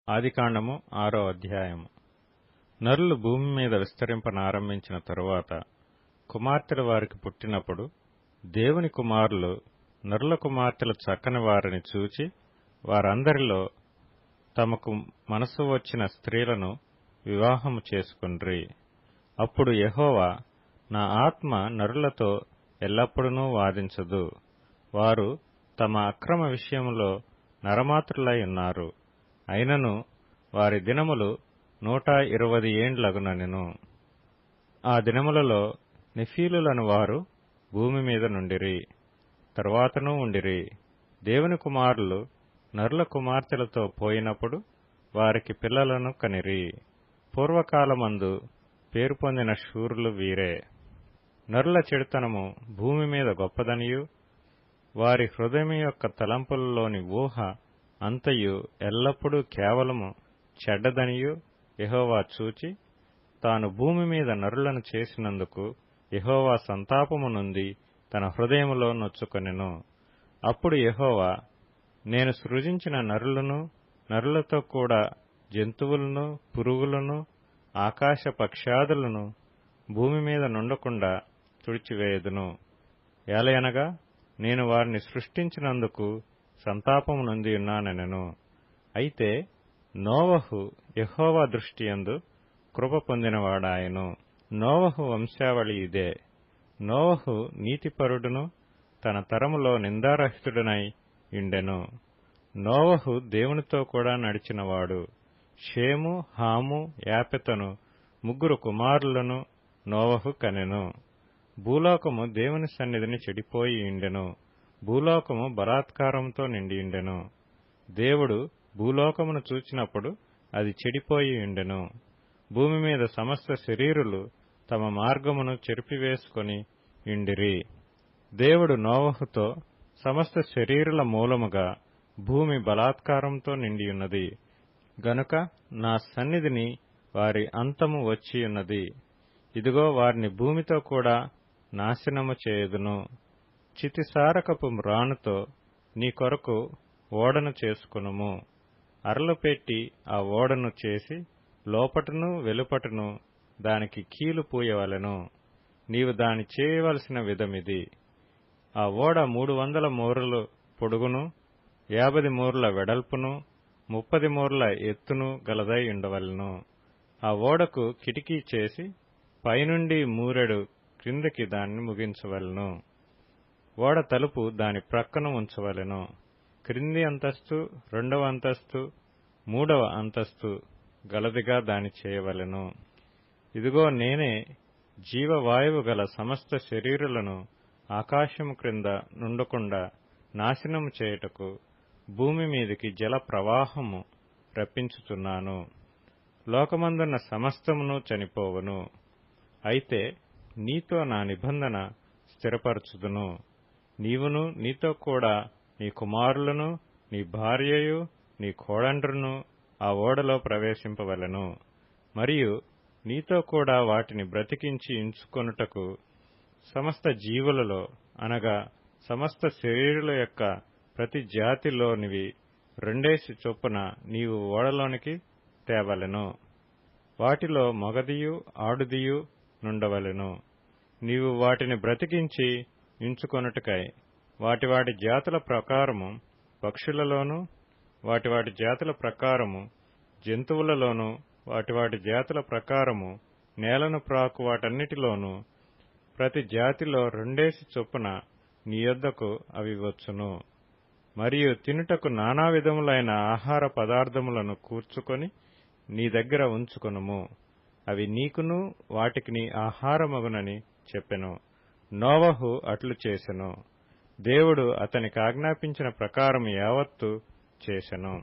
ఆదికాండము 6వ అధ్యాయము. నరులు భూమి మీద విస్తరింపనారంభించిన తరువాత కుమార్తెలు వారికి పుట్టినప్పుడు దేవుని కుమారులు నరుల కుమార్తెలు చక్కని వారిని చూచి వారందరిలో తమకు మనసు వచ్చిన స్త్రీలను వివాహము చేసుకొండ్రి. అప్పుడు యెహోవా, నా ఆత్మ నరులతో ఎల్లప్పుడూ వాదించదు. వారు తమ అక్రమ విషయములో నరమాతృలై ఉన్నారు. అయినను వారి దినములు 120 ఏండ్లగునెను. ఆ దినములలో నెఫీలులను వారు భూమి మీద నుండిరి, తరువాతనూ ఉండిరి. దేవుని కుమారులు నరుల కుమార్తెలతో పోయినప్పుడు వారికి పిల్లలను కనిరి. పూర్వకాలమందు పేరు పొందిన శూరులు వీరే. నరుల చెడుతనము భూమి మీద గొప్పదనియు వారి హృదయం యొక్క తలంపులలోని ఊహ అంతయు ఎల్లప్పుడూ కేవలము చెడ్డదనియు యెహోవా చూచి తాను భూమి మీద నరులను చేసినందుకు యెహోవా సంతాపము నొంది తన హృదయములో నొచ్చుకొనెను. అప్పుడు యెహోవా, నేను సృజించిన నరులను, నరులతో కూడా జంతువులను, పురుగులను, ఆకాశ పక్ష్యాదులను భూమి మీద నుండకుండా తుడిచివేయుదును. ఏలయనగా నేను వారిని సృష్టించినందుకు సంతాపము నొందియున్నానెను. అయితే నోవహు యెహోవా దృష్టియందు కృప పొందినవాడాయెను. నోవహు వంశావళి ఇదే. నోవహు నీతిపరుడును తన తరములో నిందారహితుడనై యుండెను. నోవహు దేవునితో కూడా నడిచినవాడు. షేము, హాము, యాపెతను 3 కుమారులను నోవహు కనెను. భూలోకము దేవుని సన్నిధిని చెడిపోయి యుండెను. భూలోకము బలాత్కారముతో నిండియుండెను. దేవుడు భూలోకమును చూచినప్పుడు అది చెడిపోయి యుండెను. భూమి మీద సమస్త శరీరులు తమ మార్గమును చెరిపివేసుకొని యుండిరి. దేవుడు నోవహుతో, సమస్త శరీరుల మూలముగా భూమి బలాత్కారంతో నిండియున్నది గనుక నా సన్నిధిని వారి అంతము వచ్చియున్నది. ఇదిగో వారిని భూమితో కూడా నాశనము చేయుదును. చితిసారకపు మ్రానుతో నీ కొరకు ఓడను చేసుకొనుము. అరలు పెట్టి ఆ ఓడను చేసి లోపటను వెలుపటను దానికి కీలు పూయవలెను. నీవు దాని చేయవలసిన విధమిది. ఆ ఓడ 300 మూరలు పొడుగును, 50 మూరల వెడల్పును, 30 మూరల ఎత్తును గలదై ఉండవలెను. ఆ ఓడకు కిటికీ చేసి పైనుండి మూరెడు క్రిందికి దాన్ని ముగించవలెను. ఓడ తలుపు దాని ప్రక్కన ఉంచవలెను. క్రింది అంతస్తు, 2వ అంతస్తు, 3వ అంతస్తు గలదిగా దాని చేయవలెను. ఇదిగో నేనే జీవవాయువు గల సమస్త శరీరులను ఆకాశము క్రింద నుండకుండా నాశనము చేయుటకు భూమి మీదికి జల ప్రవాహము రప్పించుచున్నాను. లోకమందున్న సమస్తమును చనిపోవును. అయితే నీతో నా నిబంధన స్థిరపరచుదును. నీవును నీతో కూడా నీ కుమారులను, నీ భార్యయు, నీ కోడండ్రును ఆ ఓడలో ప్రవేశింపవలెను. మరియు నీతో కూడా వాటిని బ్రతికించి ఉంచుకొనుటకు సమస్త జీవులలో అనగా సమస్త శరీరుల యొక్క ప్రతి జాతిలోనివి 2 చొప్పున నీవు ఓడలోనికి తేవలెను. వాటిలో మగదియు ఆడుదియు నుండవలెను. నీవు వాటిని బ్రతికించి ఉంచుకొనుటకై వాటి వాటి జాతుల ప్రకారము పక్షులలోను, వాటి వాటి జాతుల ప్రకారము జంతువులలోను, వాటి వాటి జాతుల ప్రకారము నేలను ప్రాకు వాటన్నిటిలోనూ ప్రతి జాతిలో 2 చొప్పున నీ యొద్దకు అవి వచ్చును. మరియు తినుటకు నానా విధములైన ఆహార పదార్థములను కూర్చుకొని నీ దగ్గర ఉంచుకొనుము. అవి నీకును వాటికి ఆహారమగునని చెప్పెను. నోవహు అట్లు చేసెను. దేవుడు అతనికి ఆజ్ఞాపించిన ప్రకారం యావత్తు చేసెను.